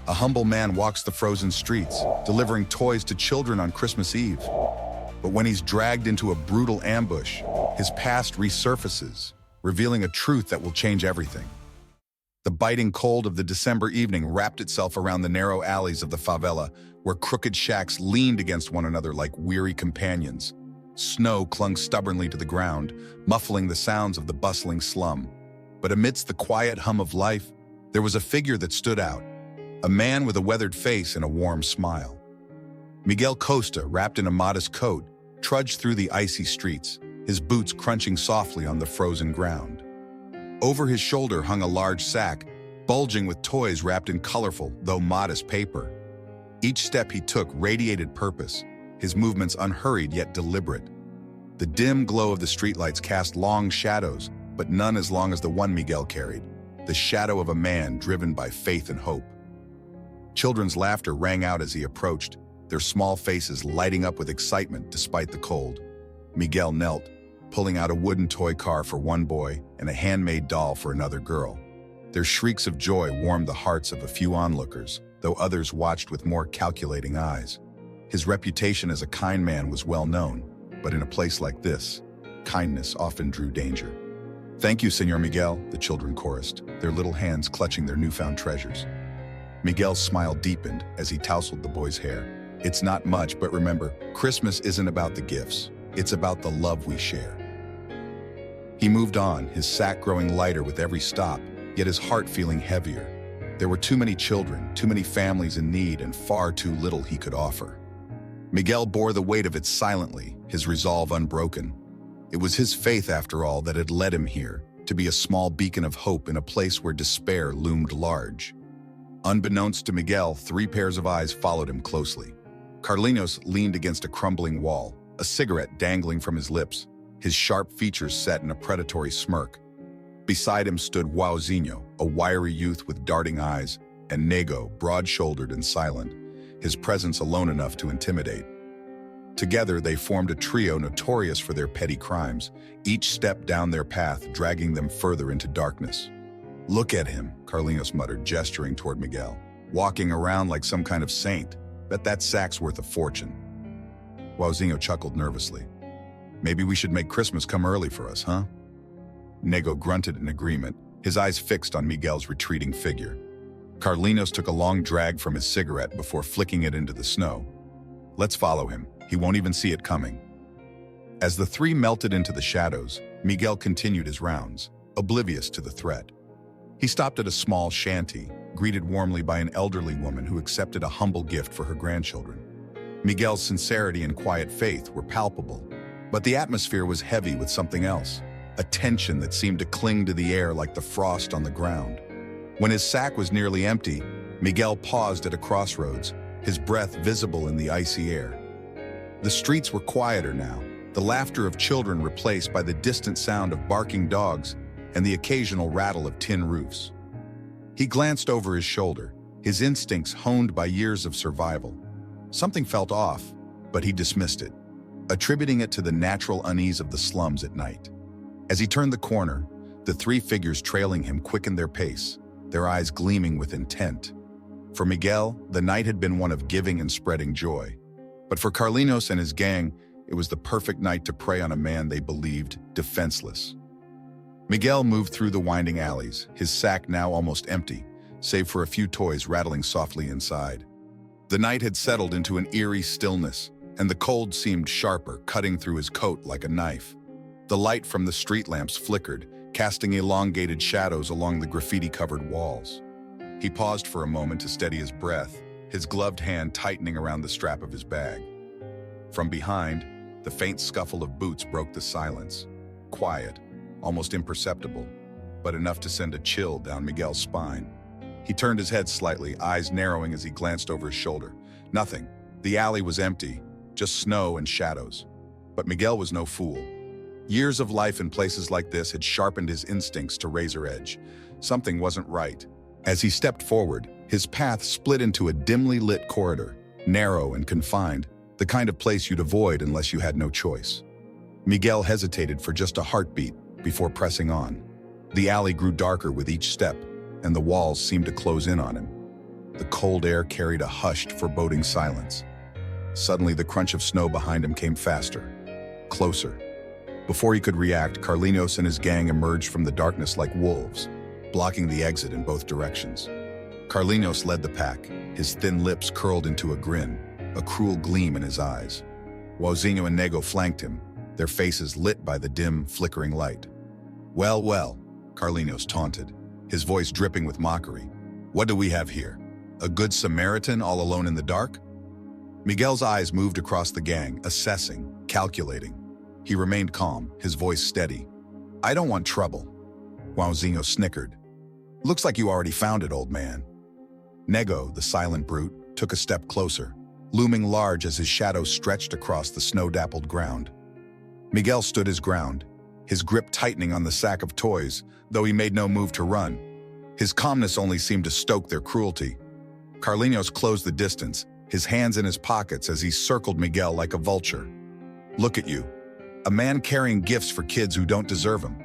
A humble man walks the frozen streets, delivering toys to children on Christmas Eve. But when he's dragged into a brutal ambush, his past resurfaces, revealing a truth that will change everything. The biting cold of the December evening wrapped itself around the narrow alleys of the favela, where crooked shacks leaned against one another like weary companions. Snow clung stubbornly to the ground, muffling the sounds of the bustling slum. But amidst the quiet hum of life, there was a figure that stood out, a man with a weathered face and a warm smile. Miguel Costa, wrapped in a modest coat, trudged through the icy streets, his boots crunching softly on the frozen ground. Over his shoulder hung a large sack, bulging with toys wrapped in colorful, though modest paper. Each step he took radiated purpose, his movements unhurried yet deliberate. The dim glow of the streetlights cast long shadows, but none as long as the one Miguel carried, the shadow of a man driven by faith and hope. Children's laughter rang out as he approached, their small faces lighting up with excitement despite the cold. Miguel knelt, pulling out a wooden toy car for one boy and a handmade doll for another girl. Their shrieks of joy warmed the hearts of a few onlookers, though others watched with more calculating eyes. His reputation as a kind man was well known, but in a place like this, kindness often drew danger. "Thank you, Señor Miguel," the children chorused, their little hands clutching their newfound treasures. Miguel's smile deepened as he tousled the boy's hair. "It's not much, but remember, Christmas isn't about the gifts. It's about the love we share." He moved on, his sack growing lighter with every stop, yet his heart feeling heavier. There were too many children, too many families in need, and far too little he could offer. Miguel bore the weight of it silently, his resolve unbroken. It was his faith, after all, that had led him here, to be a small beacon of hope in a place where despair loomed large. Unbeknownst to Miguel, 3 pairs of eyes followed him closely. Carlinos leaned against a crumbling wall, a cigarette dangling from his lips, his sharp features set in a predatory smirk. Beside him stood Joãozinho, a wiry youth with darting eyes, and Nego, broad-shouldered and silent, his presence alone enough to intimidate. Together, they formed a trio notorious for their petty crimes, each step down their path dragging them further into darkness. "Look at him," Carlinos muttered, gesturing toward Miguel. "Walking around like some kind of saint. Bet that sack's worth a fortune." Joãozinho chuckled nervously. "Maybe we should make Christmas come early for us, huh?" Nego grunted in agreement, his eyes fixed on Miguel's retreating figure. Carlinos took a long drag from his cigarette before flicking it into the snow. "Let's follow him. He won't even see it coming." As the 3 melted into the shadows, Miguel continued his rounds, oblivious to the threat. He stopped at a small shanty, greeted warmly by an elderly woman who accepted a humble gift for her grandchildren. Miguel's sincerity and quiet faith were palpable, but the atmosphere was heavy with something else, a tension that seemed to cling to the air like the frost on the ground. When his sack was nearly empty, Miguel paused at a crossroads, his breath visible in the icy air. The streets were quieter now, the laughter of children replaced by the distant sound of barking dogs and the occasional rattle of tin roofs. He glanced over his shoulder, his instincts honed by years of survival. Something felt off, but he dismissed it, attributing it to the natural unease of the slums at night. As he turned the corner, the 3 figures trailing him quickened their pace, their eyes gleaming with intent. For Miguel, the night had been one of giving and spreading joy. But for Carlinos and his gang, it was the perfect night to prey on a man they believed defenseless. Miguel moved through the winding alleys, his sack now almost empty, save for a few toys rattling softly inside. The night had settled into an eerie stillness, and the cold seemed sharper, cutting through his coat like a knife. The light from the street lamps flickered, casting elongated shadows along the graffiti-covered walls. He paused for a moment to steady his breath, his gloved hand tightening around the strap of his bag. From behind, the faint scuffle of boots broke the silence. Quiet, almost imperceptible, but enough to send a chill down Miguel's spine. He turned his head slightly, eyes narrowing as he glanced over his shoulder. Nothing. The alley was empty, just snow and shadows. But Miguel was no fool. Years of life in places like this had sharpened his instincts to razor edge. Something wasn't right. As he stepped forward, his path split into a dimly lit corridor, narrow and confined, the kind of place you'd avoid unless you had no choice. Miguel hesitated for just a heartbeat before pressing on. The alley grew darker with each step, and the walls seemed to close in on him. The cold air carried a hushed, foreboding silence. Suddenly, the crunch of snow behind him came faster, closer. Before he could react, Carlinos and his gang emerged from the darkness like wolves, blocking the exit in both directions. Carlinos led the pack, his thin lips curled into a grin, a cruel gleam in his eyes. Wauzinho and Nego flanked him, their faces lit by the dim, flickering light. "Well, well," Carlinos taunted, his voice dripping with mockery. "What do we have here? A good Samaritan all alone in the dark?" Miguel's eyes moved across the gang, assessing, calculating. He remained calm, his voice steady. "I don't want trouble." Wauzinho snickered. "Looks like you already found it, old man." Nego, the silent brute, took a step closer, looming large as his shadow stretched across the snow-dappled ground. Miguel stood his ground, his grip tightening on the sack of toys, though he made no move to run. His calmness only seemed to stoke their cruelty. Carlinos closed the distance, his hands in his pockets as he circled Miguel like a vulture. "Look at you, a man carrying gifts for kids who don't deserve them.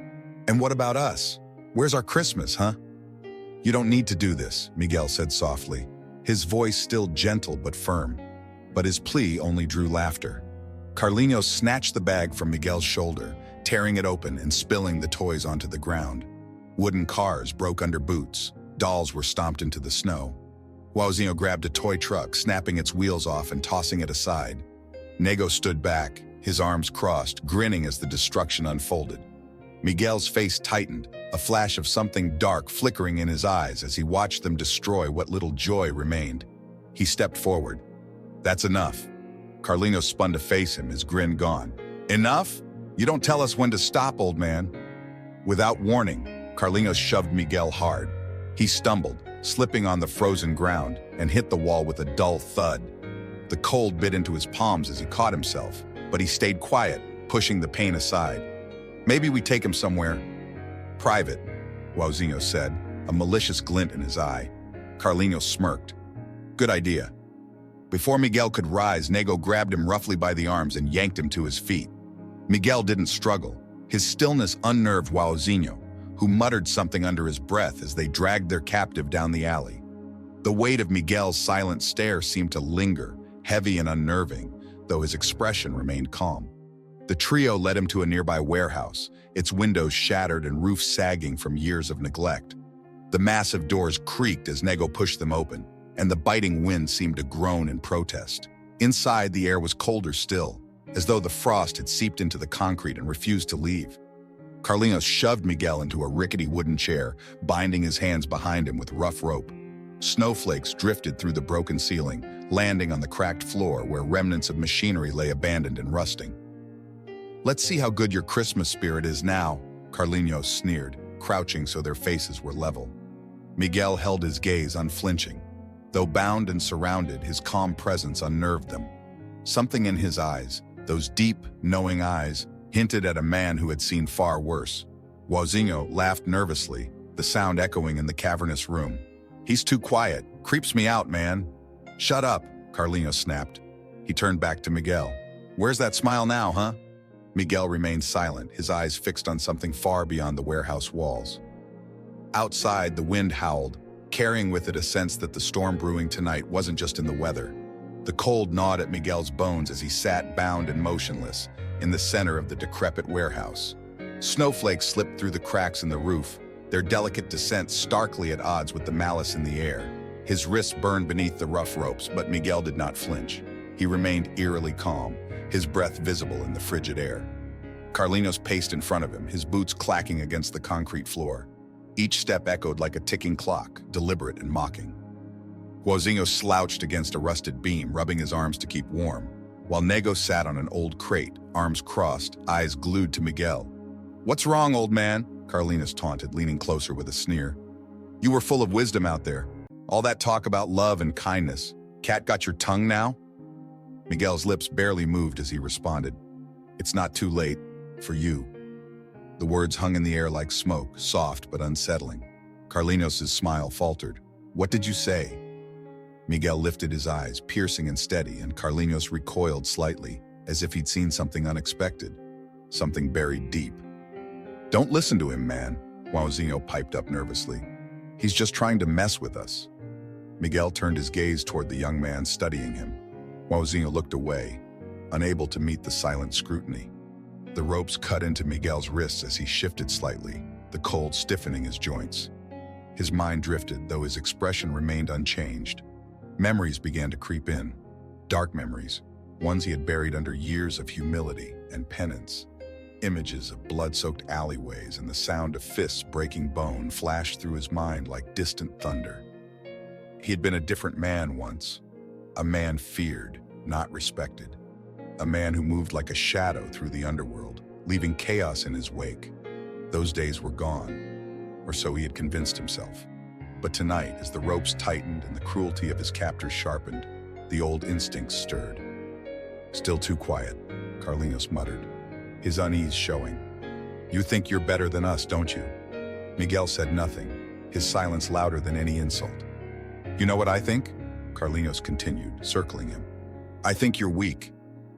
And what about us? Where's our Christmas, huh?" "You don't need to do this," Miguel said softly, his voice still gentle but firm. But his plea only drew laughter. Carlinos snatched the bag from Miguel's shoulder, tearing it open and spilling the toys onto the ground. Wooden cars broke under boots, dolls were stomped into the snow. Wauzinho grabbed a toy truck, snapping its wheels off and tossing it aside. Nego stood back, his arms crossed, grinning as the destruction unfolded. Miguel's face tightened, a flash of something dark flickering in his eyes as he watched them destroy what little joy remained. He stepped forward. "That's enough." Carlinos spun to face him, his grin gone. "Enough? You don't tell us when to stop, old man." Without warning, Carlinos shoved Miguel hard. He stumbled, slipping on the frozen ground, and hit the wall with a dull thud. The cold bit into his palms as he caught himself, but he stayed quiet, pushing the pain aside. "Maybe we take him somewhere private," Wauzinho said, a malicious glint in his eye. Carlinos smirked. "Good idea." Before Miguel could rise, Nego grabbed him roughly by the arms and yanked him to his feet. Miguel didn't struggle. His stillness unnerved Wauzinho, who muttered something under his breath as they dragged their captive down the alley. The weight of Miguel's silent stare seemed to linger, heavy and unnerving, though his expression remained calm. The trio led him to a nearby warehouse, its windows shattered and roof sagging from years of neglect. The massive doors creaked as Nego pushed them open, and the biting wind seemed to groan in protest. Inside, the air was colder still, as though the frost had seeped into the concrete and refused to leave. Carlinos shoved Miguel into a rickety wooden chair, binding his hands behind him with rough rope. Snowflakes drifted through the broken ceiling, landing on the cracked floor where remnants of machinery lay abandoned and rusting. "Let's see how good your Christmas spirit is now," Carlinos sneered, crouching so their faces were level. Miguel held his gaze unflinching. Though bound and surrounded, his calm presence unnerved them. Something in his eyes, those deep, knowing eyes, hinted at a man who had seen far worse. Wauzinho laughed nervously, the sound echoing in the cavernous room. "He's too quiet. Creeps me out, man." "Shut up," Carlinos snapped. He turned back to Miguel. "Where's that smile now, huh?" Miguel remained silent, his eyes fixed on something far beyond the warehouse walls. Outside, the wind howled, carrying with it a sense that the storm brewing tonight wasn't just in the weather. The cold gnawed at Miguel's bones as he sat bound and motionless in the center of the decrepit warehouse. Snowflakes slipped through the cracks in the roof, their delicate descent starkly at odds with the malice in the air. His wrists burned beneath the rough ropes, but Miguel did not flinch. He remained eerily calm, his breath visible in the frigid air. Carlinos paced in front of him, his boots clacking against the concrete floor. Each step echoed like a ticking clock, deliberate and mocking. Wauzinho slouched against a rusted beam, rubbing his arms to keep warm, while Nego sat on an old crate, arms crossed, eyes glued to Miguel. "What's wrong, old man?" Carlinos taunted, leaning closer with a sneer. "You were full of wisdom out there. All that talk about love and kindness. Cat got your tongue now?" Miguel's lips barely moved as he responded. "It's not too late. For you." The words hung in the air like smoke, soft but unsettling. Carlinos' smile faltered. "What did you say?" Miguel lifted his eyes, piercing and steady, and Carlinos recoiled slightly, as if he'd seen something unexpected, something buried deep. "Don't listen to him, man," Wauzinho piped up nervously. "He's just trying to mess with us." Miguel turned his gaze toward the young man studying him. Wauzinho looked away, unable to meet the silent scrutiny. The ropes cut into Miguel's wrists as he shifted slightly, the cold stiffening his joints. His mind drifted, though his expression remained unchanged. Memories began to creep in. Dark memories, ones he had buried under years of humility and penance. Images of blood-soaked alleyways and the sound of fists breaking bone flashed through his mind like distant thunder. He had been a different man once, a man feared, not respected. A man who moved like a shadow through the underworld, leaving chaos in his wake. Those days were gone, or so he had convinced himself. But tonight, as the ropes tightened and the cruelty of his captors sharpened, the old instincts stirred. "Still too quiet," Carlinhos muttered, his unease showing. "You think you're better than us, don't you?" Miguel said nothing, his silence louder than any insult. "You know what I think?" Carlinhos continued, circling him. "I think you're weak.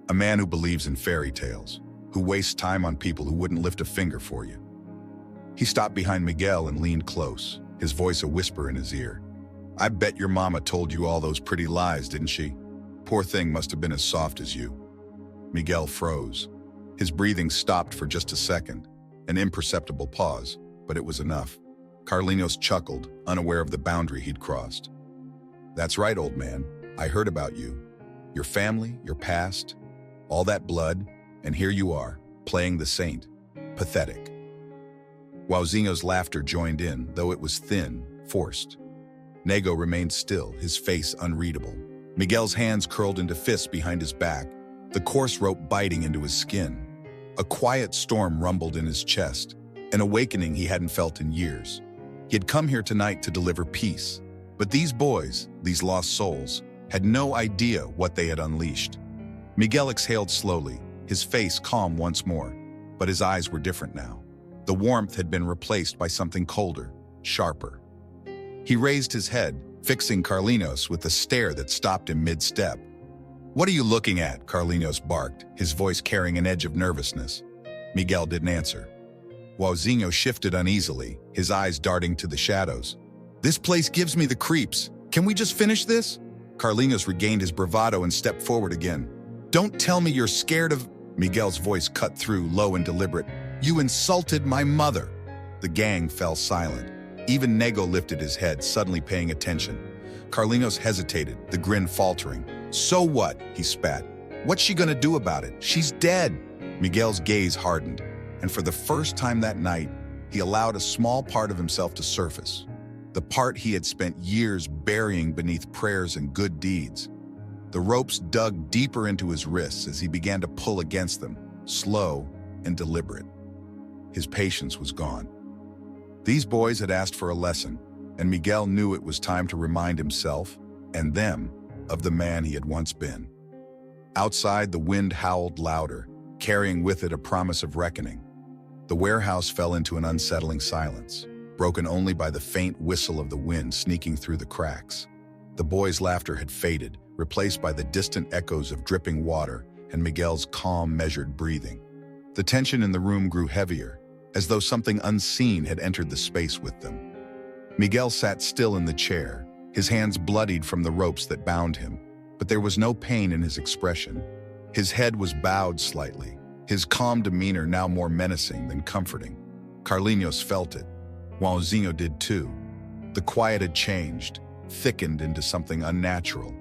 A man who believes in fairy tales, who wastes time on people who wouldn't lift a finger for you." He stopped behind Miguel and leaned close, his voice a whisper in his ear. "I bet your mama told you all those pretty lies, didn't she? Poor thing must have been as soft as you." Miguel froze. His breathing stopped for just a second, an imperceptible pause, but it was enough. Carlinhos chuckled, unaware of the boundary he'd crossed. "That's right, old man. I heard about you. Your family, your past, all that blood, and here you are, playing the saint. Pathetic." Wauzinho's laughter joined in, though it was thin, forced. Nego remained still, his face unreadable. Miguel's hands curled into fists behind his back, the coarse rope biting into his skin. A quiet storm rumbled in his chest, an awakening he hadn't felt in years. He had come here tonight to deliver peace, but these boys, these lost souls, had no idea what they had unleashed. Miguel exhaled slowly, his face calm once more, but his eyes were different now. The warmth had been replaced by something colder, sharper. He raised his head, fixing Carlinhos with a stare that stopped him mid-step. "What are you looking at?" Carlinhos barked, his voice carrying an edge of nervousness. Miguel didn't answer. Wauzinho shifted uneasily, his eyes darting to the shadows. "This place gives me the creeps. Can we just finish this?" Carlinhos regained his bravado and stepped forward again. "Don't tell me you're scared of—" Miguel's voice cut through, low and deliberate. "You insulted my mother." The gang fell silent. Even Nego lifted his head, suddenly paying attention. Carlinhos hesitated, the grin faltering. "So what?" he spat. "What's she gonna do about it? She's dead." Miguel's gaze hardened, and for the first time that night, he allowed a small part of himself to surface. The part he had spent years burying beneath prayers and good deeds. The ropes dug deeper into his wrists as he began to pull against them, slow and deliberate. His patience was gone. These boys had asked for a lesson, and Miguel knew it was time to remind himself, and them, of the man he had once been. Outside, the wind howled louder, carrying with it a promise of reckoning. The warehouse fell into an unsettling silence, broken only by the faint whistle of the wind sneaking through the cracks. The boys' laughter had faded, replaced by the distant echoes of dripping water and Miguel's calm, measured breathing. The tension in the room grew heavier, as though something unseen had entered the space with them. Miguel sat still in the chair, his hands bloodied from the ropes that bound him, but there was no pain in his expression. His head was bowed slightly, his calm demeanor now more menacing than comforting. Carlinhos felt it. Wauzinho did too. The quiet had changed, thickened into something unnatural.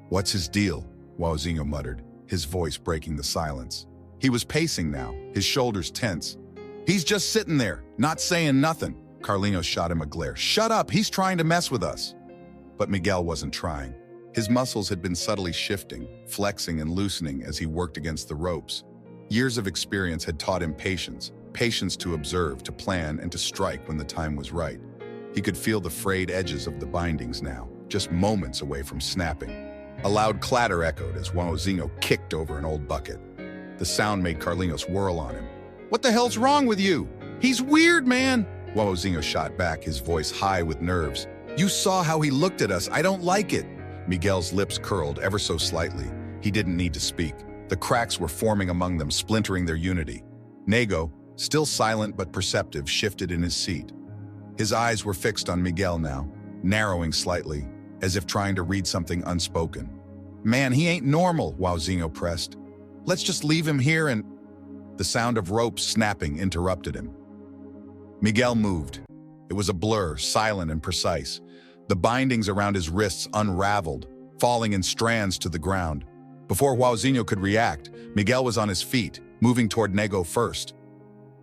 "What's his deal?" Wauzinho muttered, his voice breaking the silence. He was pacing now, his shoulders tense. "He's just sitting there, not saying nothing." Carlinhos shot him a glare. "Shut up, he's trying to mess with us." But Miguel wasn't trying. His muscles had been subtly shifting, flexing and loosening as he worked against the ropes. Years of experience had taught him patience, patience to observe, to plan, and to strike when the time was right. He could feel the frayed edges of the bindings now, just moments away from snapping. A loud clatter echoed as Wauzinho kicked over an old bucket. The sound made Carlinhos whirl on him. "What the hell's wrong with you? He's weird, man!" Wauzinho shot back, his voice high with nerves. "You saw how he looked at us. I don't like it." Miguel's lips curled ever so slightly. He didn't need to speak. The cracks were forming among them, splintering their unity. Nego, still silent but perceptive, shifted in his seat. His eyes were fixed on Miguel now, narrowing slightly, as if trying to read something unspoken. "Man, he ain't normal," Wauzinho pressed. "Let's just leave him here and—" The sound of ropes snapping interrupted him. Miguel moved. It was a blur, silent and precise. The bindings around his wrists unraveled, falling in strands to the ground. Before Wauzinho could react, Miguel was on his feet, moving toward Nego first.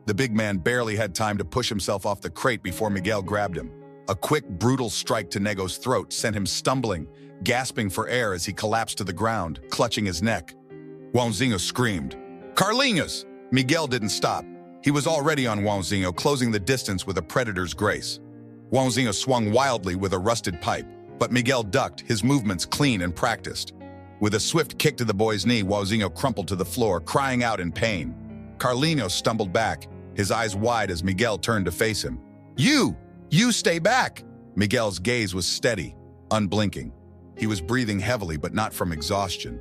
The big man barely had time to push himself off the crate before Miguel grabbed him. A quick, brutal strike to Nego's throat sent him stumbling, gasping for air as he collapsed to the ground, clutching his neck. Wauzinho screamed, "Carlinhos!" Miguel didn't stop. He was already on Wauzinho, closing the distance with a predator's grace. Wauzinho swung wildly with a rusted pipe, but Miguel ducked, his movements clean and practiced. With a swift kick to the boy's knee, Wauzinho crumpled to the floor, crying out in pain. Carlinhos stumbled back, his eyes wide as Miguel turned to face him. You stay back!" Miguel's gaze was steady, unblinking. He was breathing heavily, but not from exhaustion.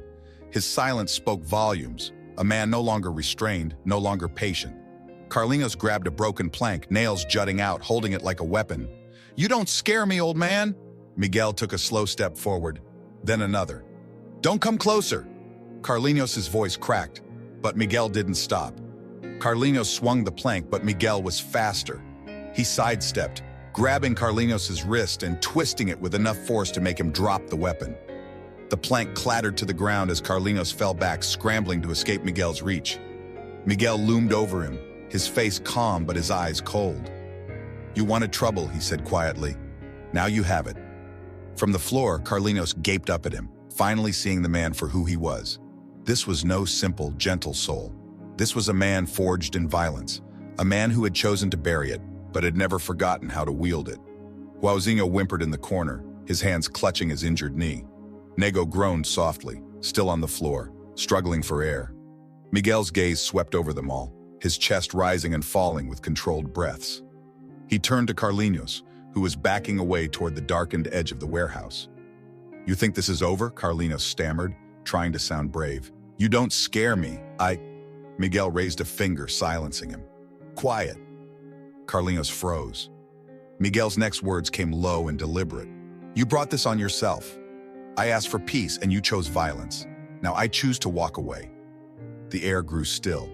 His silence spoke volumes, a man no longer restrained, no longer patient. Carlinhos grabbed a broken plank, nails jutting out, holding it like a weapon. "You don't scare me, old man!" Miguel took a slow step forward, then another. "Don't come closer!" Carlinhos' voice cracked, but Miguel didn't stop. Carlinhos swung the plank, but Miguel was faster. He sidestepped, grabbing Carlinhos' wrist and twisting it with enough force to make him drop the weapon. The plank clattered to the ground as Carlinhos fell back, scrambling to escape Miguel's reach. Miguel loomed over him, his face calm but his eyes cold. "You wanted trouble," he said quietly. "Now you have it." From the floor, Carlinhos gaped up at him, finally seeing the man for who he was. This was no simple, gentle soul. This was a man forged in violence, a man who had chosen to bury it, but had never forgotten how to wield it. Wauzinho whimpered in the corner, his hands clutching his injured knee. Nego groaned softly, still on the floor, struggling for air. Miguel's gaze swept over them all, his chest rising and falling with controlled breaths. He turned to Carlinhos, who was backing away toward the darkened edge of the warehouse. "You think this is over?" Carlinhos stammered, trying to sound brave. "You don't scare me. Miguel raised a finger, silencing him. "Quiet." Carlinhos froze. Miguel's next words came low and deliberate. "You brought this on yourself. I asked for peace and you chose violence. Now I choose to walk away." The air grew still.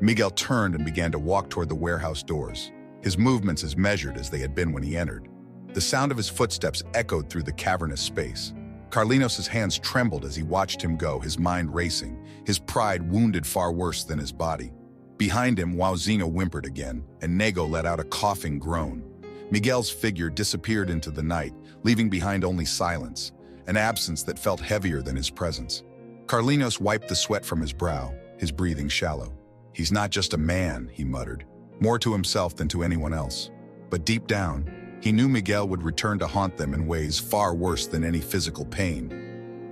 Miguel turned and began to walk toward the warehouse doors, his movements as measured as they had been when he entered. The sound of his footsteps echoed through the cavernous space. Carlinhos' hands trembled as he watched him go, his mind racing, his pride wounded far worse than his body. Behind him, Wauzinho whimpered again, and Nego let out a coughing groan. Miguel's figure disappeared into the night, leaving behind only silence, an absence that felt heavier than his presence. Carlinhos wiped the sweat from his brow, his breathing shallow. "He's not just a man," he muttered, more to himself than to anyone else. But deep down, he knew Miguel would return to haunt them in ways far worse than any physical pain.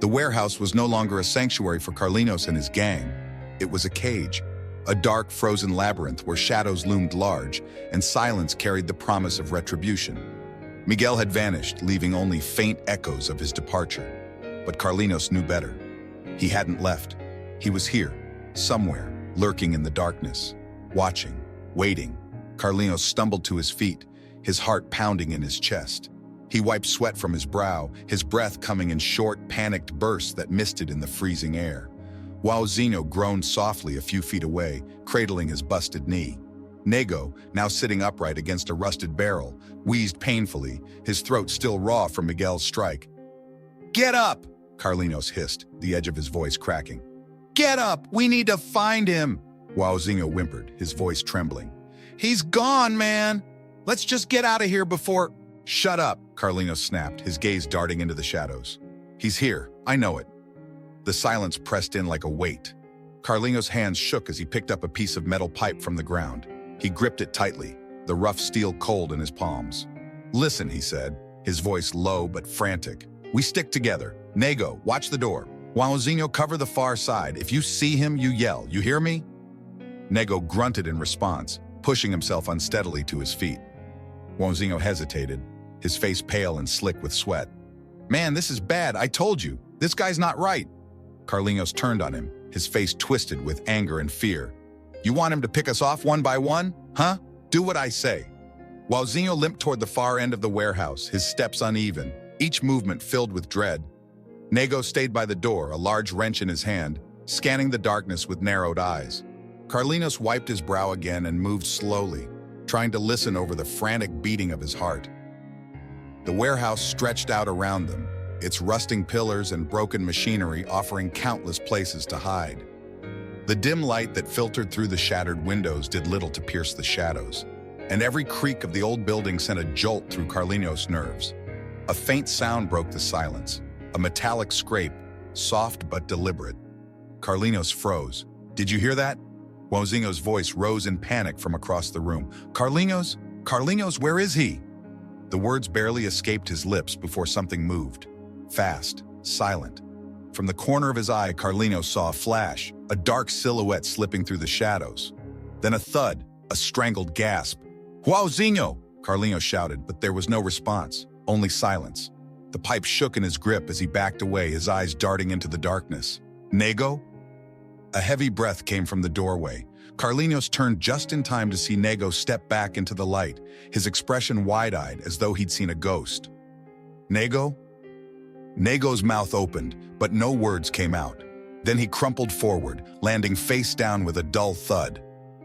The warehouse was no longer a sanctuary for Carlinhos and his gang. It was a cage, a dark, frozen labyrinth where shadows loomed large and silence carried the promise of retribution. Miguel had vanished, leaving only faint echoes of his departure. But Carlinhos knew better. He hadn't left. He was here, somewhere, lurking in the darkness, watching, waiting. Carlinhos stumbled to his feet, his heart pounding in his chest. He wiped sweat from his brow, his breath coming in short, panicked bursts that misted in the freezing air. Wauzinho groaned softly a few feet away, cradling his busted knee. Nego, now sitting upright against a rusted barrel, wheezed painfully, his throat still raw from Miguel's strike. "Get up!" Carlinhos hissed, the edge of his voice cracking. "Get up! We need to find him!" Wauzinho whimpered, his voice trembling. "He's gone, man! Let's just get out of here before—" "Shut up!" Carlinhos snapped, his gaze darting into the shadows. "He's here. I know it." The silence pressed in like a weight. Carlinhos' hands shook as he picked up a piece of metal pipe from the ground. He gripped it tightly, the rough steel cold in his palms. "Listen," he said, his voice low but frantic. "We stick together. Nego, watch the door. Wauzinho, cover the far side. If you see him, you yell. You hear me?" Nego grunted in response, pushing himself unsteadily to his feet. Wauzinho hesitated, his face pale and slick with sweat. "Man, this is bad. I told you. This guy's not right." Carlinhos turned on him, his face twisted with anger and fear. "You want him to pick us off one by one? Huh? Do what I say." Wauzinho limped toward the far end of the warehouse, his steps uneven, each movement filled with dread. Nego stayed by the door, a large wrench in his hand, scanning the darkness with narrowed eyes. Carlinos wiped his brow again and moved slowly, trying to listen over the frantic beating of his heart. The warehouse stretched out around them, its rusting pillars and broken machinery offering countless places to hide. The dim light that filtered through the shattered windows did little to pierce the shadows, and every creak of the old building sent a jolt through Carlinos' nerves. A faint sound broke the silence, a metallic scrape, soft but deliberate. Carlinos froze. "Did you hear that?" Wozingo's voice rose in panic from across the room. "Carlinos? Carlinos, where is he?" The words barely escaped his lips before something moved. Fast, silent. From the corner of his eye, Carlinos saw a flash, a dark silhouette slipping through the shadows. Then a thud, a strangled gasp. "Wozingo!" Carlinos shouted, but there was no response, only silence. The pipe shook in his grip as he backed away, his eyes darting into the darkness. "Nego?" A heavy breath came from the doorway. Carlinos turned just in time to see Nego step back into the light, his expression wide-eyed as though he'd seen a ghost. "Nego?" Nego's mouth opened, but no words came out. Then he crumpled forward, landing face down with a dull thud.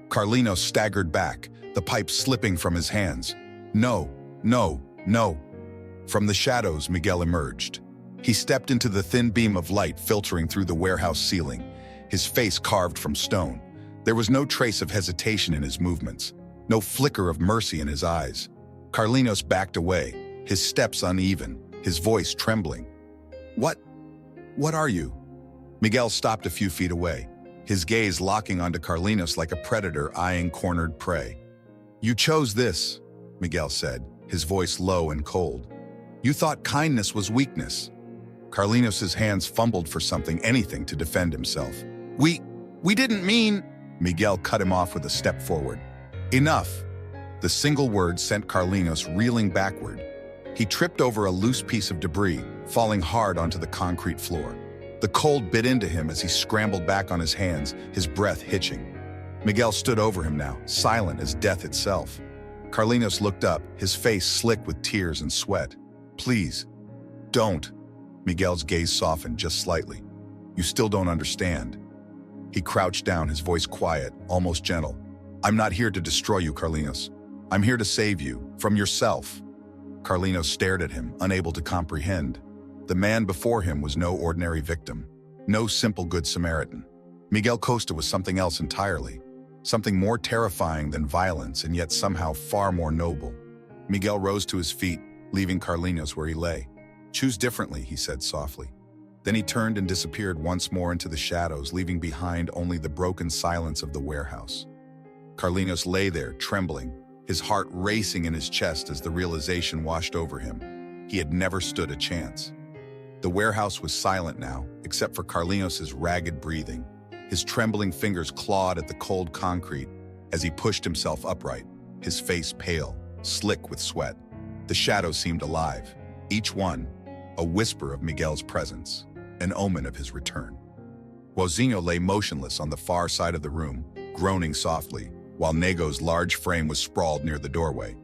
Carlinos staggered back, the pipe slipping from his hands. "No, no, no." From the shadows, Miguel emerged. He stepped into the thin beam of light filtering through the warehouse ceiling, his face carved from stone. There was no trace of hesitation in his movements, no flicker of mercy in his eyes. Carlinos backed away, his steps uneven, his voice trembling. What are you?" Miguel stopped a few feet away, his gaze locking onto Carlinos like a predator eyeing cornered prey. "You chose this," Miguel said, his voice low and cold. "You thought kindness was weakness." Carlinos' hands fumbled for something, anything to defend himself. We didn't mean..." Miguel cut him off with a step forward. "Enough." The single word sent Carlinos reeling backward. He tripped over a loose piece of debris, falling hard onto the concrete floor. The cold bit into him as he scrambled back on his hands, his breath hitching. Miguel stood over him now, silent as death itself. Carlinos looked up, his face slick with tears and sweat. "Please, don't." Miguel's gaze softened just slightly. "You still don't understand." He crouched down, his voice quiet, almost gentle. "I'm not here to destroy you, Carlinos. I'm here to save you, from yourself." Carlinos stared at him, unable to comprehend. The man before him was no ordinary victim, no simple Good Samaritan. Miguel Costa was something else entirely, something more terrifying than violence and yet somehow far more noble. Miguel rose to his feet, leaving Carlinos where he lay. "Choose differently," he said softly. Then he turned and disappeared once more into the shadows, leaving behind only the broken silence of the warehouse. Carlinos lay there, trembling, his heart racing in his chest as the realization washed over him. He had never stood a chance. The warehouse was silent now, except for Carlinos' ragged breathing. His trembling fingers clawed at the cold concrete as he pushed himself upright, his face pale, slick with sweat. The shadows seemed alive, each one a whisper of Miguel's presence, an omen of his return. Wozingo lay motionless on the far side of the room, groaning softly, while Nego's large frame was sprawled near the doorway.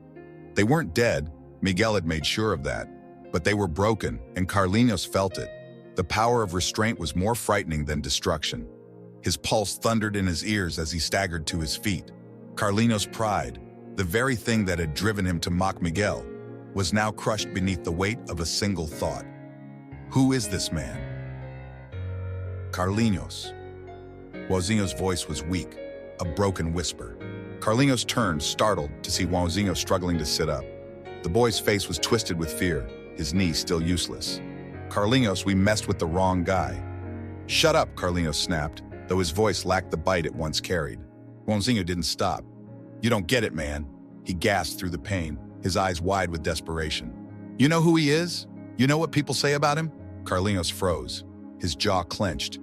They weren't dead, Miguel had made sure of that, but they were broken, and Carlinos felt it. The power of restraint was more frightening than destruction. His pulse thundered in his ears as he staggered to his feet. Carlinos' pride, the very thing that had driven him to mock Miguel, was now crushed beneath the weight of a single thought. Who is this man? Carlinos. Wozingo's voice was weak, a broken whisper. Carlinos turned, startled, to see Wozingo struggling to sit up. The boy's face was twisted with fear, his knee still useless. "Carlinos, we messed with the wrong guy." "Shut up," Carlinos snapped, though his voice lacked the bite it once carried. Wozingo didn't stop. "You don't get it, man," he gasped through the pain, his eyes wide with desperation. "You know who he is? You know what people say about him?" Carlinos froze, his jaw clenched.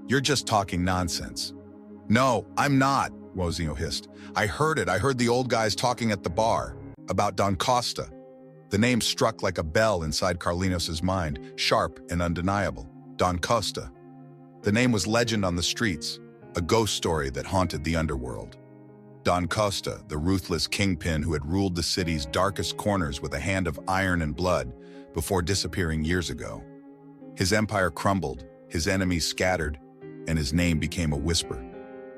"You're just talking nonsense." "No, I'm not," Wozingo hissed. I heard it. I heard the old guys talking at the bar about Don Costa." The name struck like a bell inside Carlinos' mind, sharp and undeniable. Don Costa. The name was legend on the streets, a ghost story that haunted the underworld. Don Costa, the ruthless kingpin who had ruled the city's darkest corners with a hand of iron and blood, before disappearing years ago. His empire crumbled, his enemies scattered, and his name became a whisper.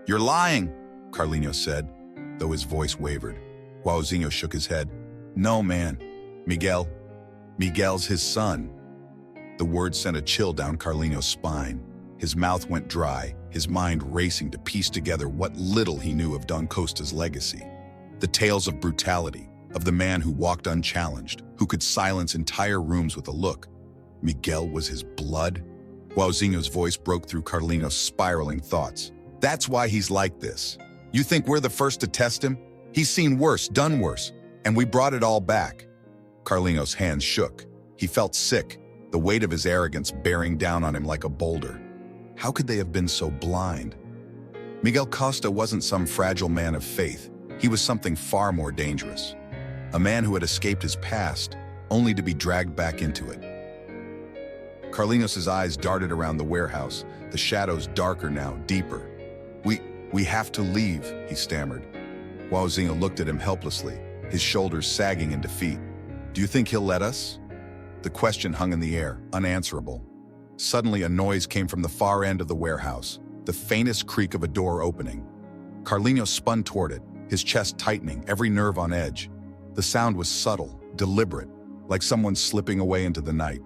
"You're lying," Carlinhos said, though his voice wavered. Joãozinho shook his head. "No, man. Miguel's his son." The word sent a chill down Carlinhos' spine. His mouth went dry, his mind racing to piece together what little he knew of Don Costa's legacy. The tales of brutality, of the man who walked unchallenged, who could silence entire rooms with a look. Miguel was his blood? Joãozinho's voice broke through Carlinhos' spiraling thoughts. "That's why he's like this. You think we're the first to test him? He's seen worse, done worse, and we brought it all back." Carlinhos' hands shook. He felt sick, the weight of his arrogance bearing down on him like a boulder. How could they have been so blind? Miguel Costa wasn't some fragile man of faith. He was something far more dangerous. A man who had escaped his past, only to be dragged back into it. Carlinhos' eyes darted around the warehouse, the shadows darker now, deeper. We have to leave," he stammered. Joãozinho looked at him helplessly, his shoulders sagging in defeat. "Do you think he'll let us?" The question hung in the air, unanswerable. Suddenly, a noise came from the far end of the warehouse, the faintest creak of a door opening. Carlinhos spun toward it, his chest tightening, every nerve on edge. The sound was subtle, deliberate, like someone slipping away into the night.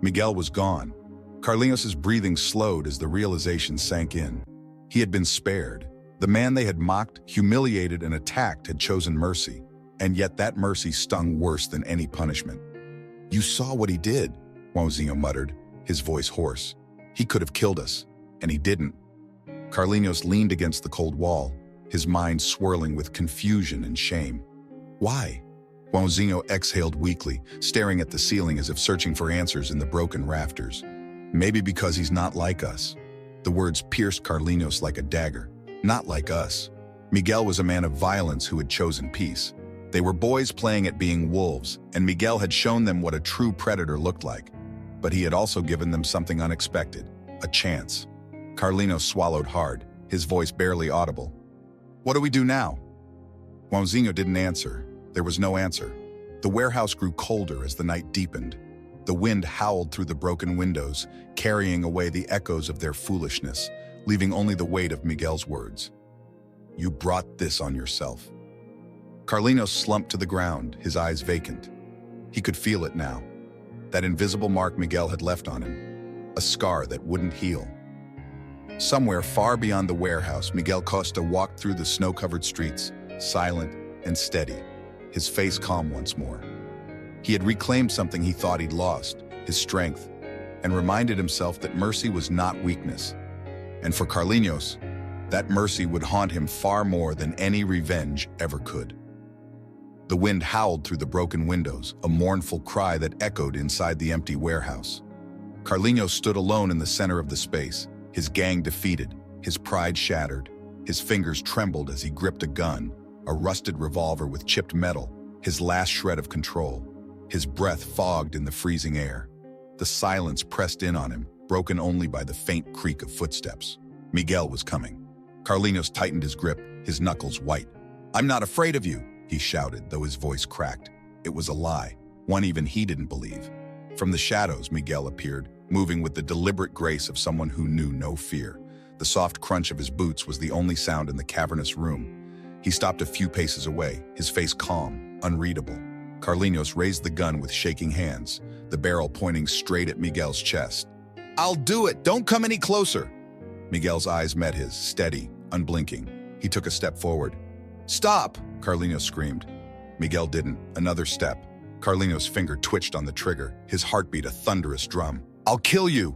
Miguel was gone. Carlinhos' breathing slowed as the realization sank in. He had been spared. The man they had mocked, humiliated, and attacked had chosen mercy, and yet that mercy stung worse than any punishment. "You saw what he did," Joãozinho muttered, his voice hoarse. "He could have killed us, and he didn't." Carlinhos leaned against the cold wall, his mind swirling with confusion and shame. "Why?" Joãozinho exhaled weakly, staring at the ceiling as if searching for answers in the broken rafters. "Maybe because he's not like us." The words pierced Carlinhos like a dagger. Not like us. Miguel was a man of violence who had chosen peace. They were boys playing at being wolves, and Miguel had shown them what a true predator looked like. But he had also given them something unexpected, a chance. Carlinhos swallowed hard, his voice barely audible. "What do we do now?" Joãozinho didn't answer. There was no answer. The warehouse grew colder as the night deepened. The wind howled through the broken windows, carrying away the echoes of their foolishness, leaving only the weight of Miguel's words. "You brought this on yourself." Carlinhos slumped to the ground, his eyes vacant. He could feel it now. That invisible mark Miguel had left on him. A scar that wouldn't heal. Somewhere far beyond the warehouse, Miguel Costa walked through the snow-covered streets, silent and steady, his face calm once more. He had reclaimed something he thought he'd lost, his strength, and reminded himself that mercy was not weakness. And for Carlinhos, that mercy would haunt him far more than any revenge ever could. The wind howled through the broken windows, a mournful cry that echoed inside the empty warehouse. Carlinhos stood alone in the center of the space, his gang defeated, his pride shattered. His fingers trembled as he gripped a gun, a rusted revolver with chipped metal, his last shred of control. His breath fogged in the freezing air. The silence pressed in on him, broken only by the faint creak of footsteps. Miguel was coming. Carlinhos tightened his grip, his knuckles white. "I'm not afraid of you," he shouted, though his voice cracked. It was a lie, one even he didn't believe. From the shadows, Miguel appeared, moving with the deliberate grace of someone who knew no fear. The soft crunch of his boots was the only sound in the cavernous room. He stopped a few paces away, his face calm, unreadable. Carlinhos raised the gun with shaking hands, the barrel pointing straight at Miguel's chest. "I'll do it! Don't come any closer!" Miguel's eyes met his, steady, unblinking. He took a step forward. "Stop!" Carlinhos screamed. Miguel didn't. Another step. Carlinhos' finger twitched on the trigger, his heartbeat a thunderous drum. "I'll kill you!"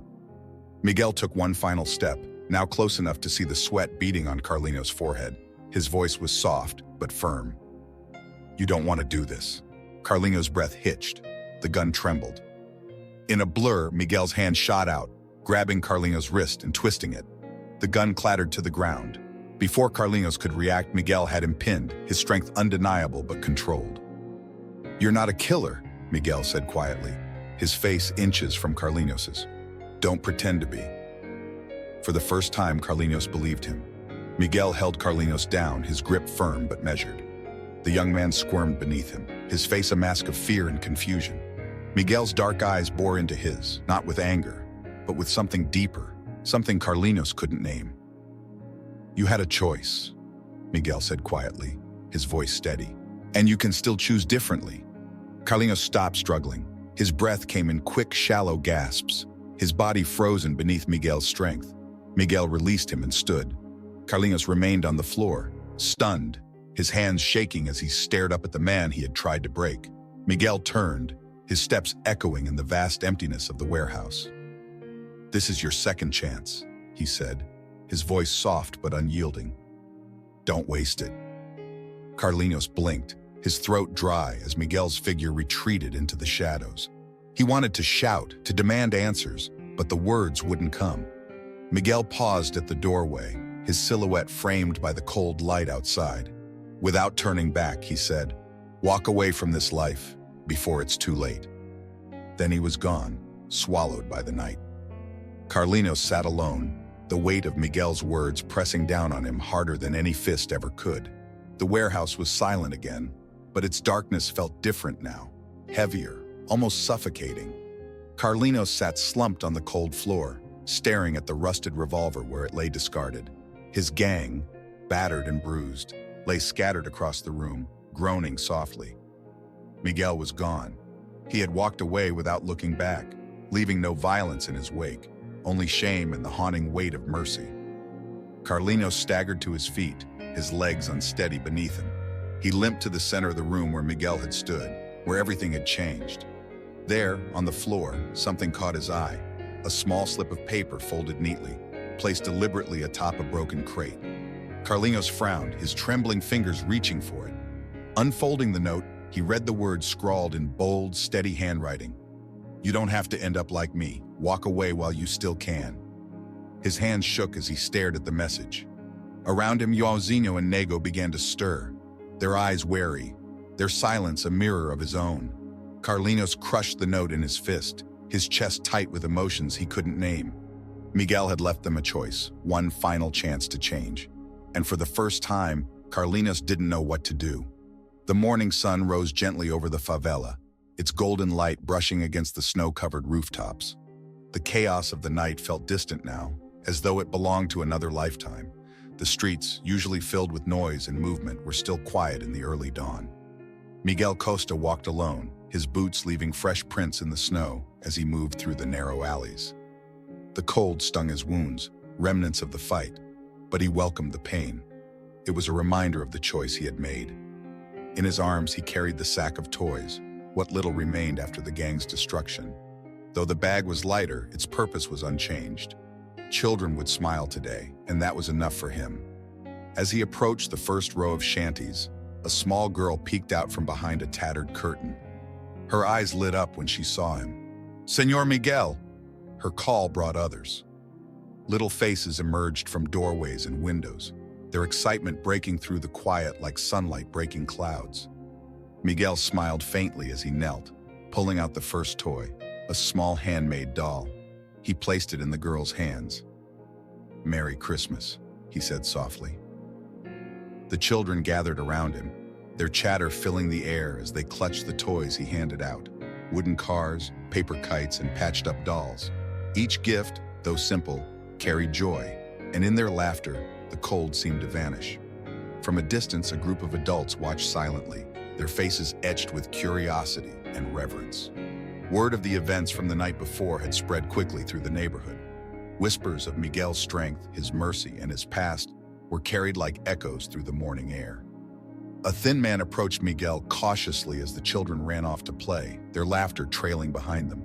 Miguel took one final step, now close enough to see the sweat beading on Carlinhos' forehead. His voice was soft, but firm. "You don't want to do this." Carlinhos' breath hitched. The gun trembled. In a blur, Miguel's hand shot out, grabbing Carlinhos' wrist and twisting it. The gun clattered to the ground. Before Carlinhos could react, Miguel had him pinned, his strength undeniable but controlled. "You're not a killer," Miguel said quietly, his face inches from Carlinhos's. "Don't pretend to be." For the first time, Carlinhos believed him. Miguel held Carlinhos down, his grip firm but measured. The young man squirmed beneath him, his face a mask of fear and confusion. Miguel's dark eyes bore into his, not with anger, but with something deeper, something Carlinos couldn't name. "You had a choice," Miguel said quietly, his voice steady. "And you can still choose differently." Carlinos stopped struggling. His breath came in quick, shallow gasps, his body frozen beneath Miguel's strength. Miguel released him and stood. Carlinos remained on the floor, stunned, his hands shaking as he stared up at the man he had tried to break. Miguel turned, his steps echoing in the vast emptiness of the warehouse. "This is your second chance," he said, his voice soft but unyielding. "Don't waste it." Carlinos blinked, his throat dry as Miguel's figure retreated into the shadows. He wanted to shout, to demand answers, but the words wouldn't come. Miguel paused at the doorway, his silhouette framed by the cold light outside. Without turning back, he said, "Walk away from this life before it's too late." Then he was gone, swallowed by the night. Carlinos sat alone, the weight of Miguel's words pressing down on him harder than any fist ever could. The warehouse was silent again, but its darkness felt different now, heavier, almost suffocating. Carlinos sat slumped on the cold floor, staring at the rusted revolver where it lay discarded. His gang, battered and bruised, lay scattered across the room, groaning softly. Miguel was gone. He had walked away without looking back, leaving no violence in his wake, only shame and the haunting weight of mercy. Carlinos staggered to his feet, his legs unsteady beneath him. He limped to the center of the room where Miguel had stood, where everything had changed. There, on the floor, something caught his eye, a small slip of paper folded neatly, placed deliberately atop a broken crate. Carlinos frowned, his trembling fingers reaching for it. Unfolding the note, he read the words scrawled in bold, steady handwriting. "You don't have to end up like me. Walk away while you still can." His hands shook as he stared at the message. Around him, Joãozinho and Nego began to stir, their eyes wary, their silence a mirror of his own. Carlinos crushed the note in his fist, his chest tight with emotions he couldn't name. Miguel had left them a choice, one final chance to change. And for the first time, Carlinos didn't know what to do. The morning sun rose gently over the favela, its golden light brushing against the snow-covered rooftops. The chaos of the night felt distant now, as though it belonged to another lifetime. The streets, usually filled with noise and movement, were still quiet in the early dawn. Miguel Costa walked alone, his boots leaving fresh prints in the snow as he moved through the narrow alleys. The cold stung his wounds, remnants of the fight, but he welcomed the pain. It was a reminder of the choice he had made. In his arms, he carried the sack of toys, what little remained after the gang's destruction. Though the bag was lighter, its purpose was unchanged. Children would smile today, and that was enough for him. As he approached the first row of shanties, a small girl peeked out from behind a tattered curtain. Her eyes lit up when she saw him. "Señor Miguel!" Her call brought others. Little faces emerged from doorways and windows, their excitement breaking through the quiet like sunlight breaking clouds. Miguel smiled faintly as he knelt, pulling out the first toy, a small handmade doll. He placed it in the girl's hands. "Merry Christmas," he said softly. The children gathered around him, their chatter filling the air as they clutched the toys he handed out. Wooden cars, paper kites, and patched-up dolls. Each gift, though simple, carried joy, and in their laughter, the cold seemed to vanish. From a distance, a group of adults watched silently, their faces etched with curiosity and reverence. Word of the events from the night before had spread quickly through the neighborhood. Whispers of Miguel's strength, his mercy, and his past were carried like echoes through the morning air. A thin man approached Miguel cautiously as the children ran off to play, their laughter trailing behind them.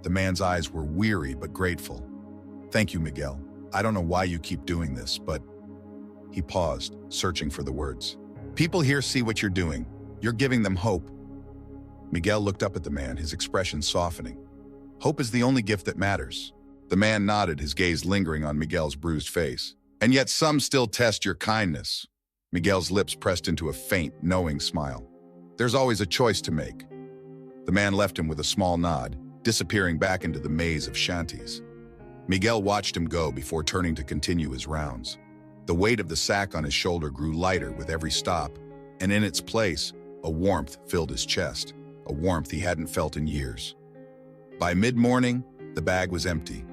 The man's eyes were weary but grateful. "Thank you, Miguel. I don't know why you keep doing this, but..." He paused, searching for the words. "People here see what you're doing. You're giving them hope." Miguel looked up at the man, his expression softening. "Hope is the only gift that matters." The man nodded, his gaze lingering on Miguel's bruised face. "And yet some still test your kindness." Miguel's lips pressed into a faint, knowing smile. "There's always a choice to make." The man left him with a small nod, disappearing back into the maze of shanties. Miguel watched him go before turning to continue his rounds. The weight of the sack on his shoulder grew lighter with every stop, and in its place, a warmth filled his chest, a warmth he hadn't felt in years. By mid-morning, the bag was empty.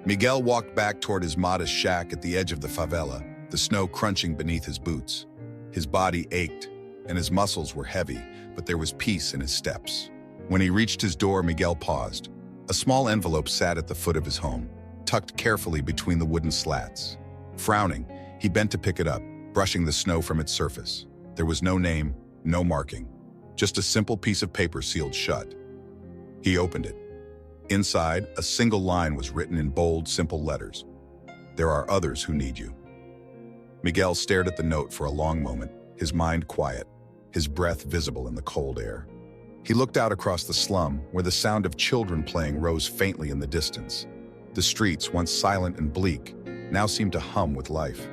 Miguel walked back toward his modest shack at the edge of the favela, the snow crunching beneath his boots. His body ached, and his muscles were heavy, but there was peace in his steps. When he reached his door, Miguel paused. A small envelope sat at the foot of his home, tucked carefully between the wooden slats. Frowning, he bent to pick it up, brushing the snow from its surface. There was no name, no marking, just a simple piece of paper sealed shut. He opened it. Inside, a single line was written in bold, simple letters. "There are others who need you." Miguel stared at the note for a long moment, his mind quiet, his breath visible in the cold air. He looked out across the slum, where the sound of children playing rose faintly in the distance. The streets, once silent and bleak, now seemed to hum with life.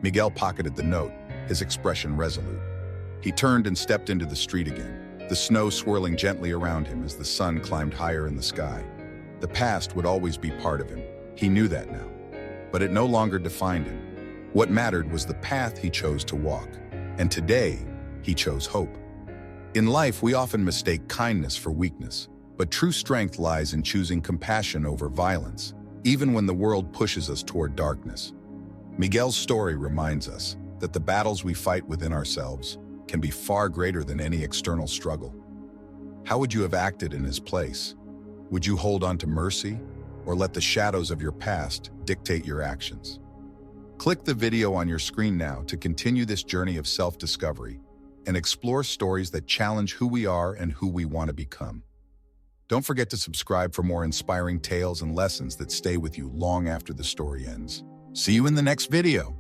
Miguel pocketed the note, his expression resolute. He turned and stepped into the street again, the snow swirling gently around him as the sun climbed higher in the sky. The past would always be part of him. He knew that now. But it no longer defined him. What mattered was the path he chose to walk. And today, he chose hope. In life, we often mistake kindness for weakness, but true strength lies in choosing compassion over violence, even when the world pushes us toward darkness. Miguel's story reminds us that the battles we fight within ourselves can be far greater than any external struggle. How would you have acted in his place? Would you hold on to mercy, or let the shadows of your past dictate your actions? Click the video on your screen now to continue this journey of self-discovery and explore stories that challenge who we are and who we want to become. Don't forget to subscribe for more inspiring tales and lessons that stay with you long after the story ends. See you in the next video.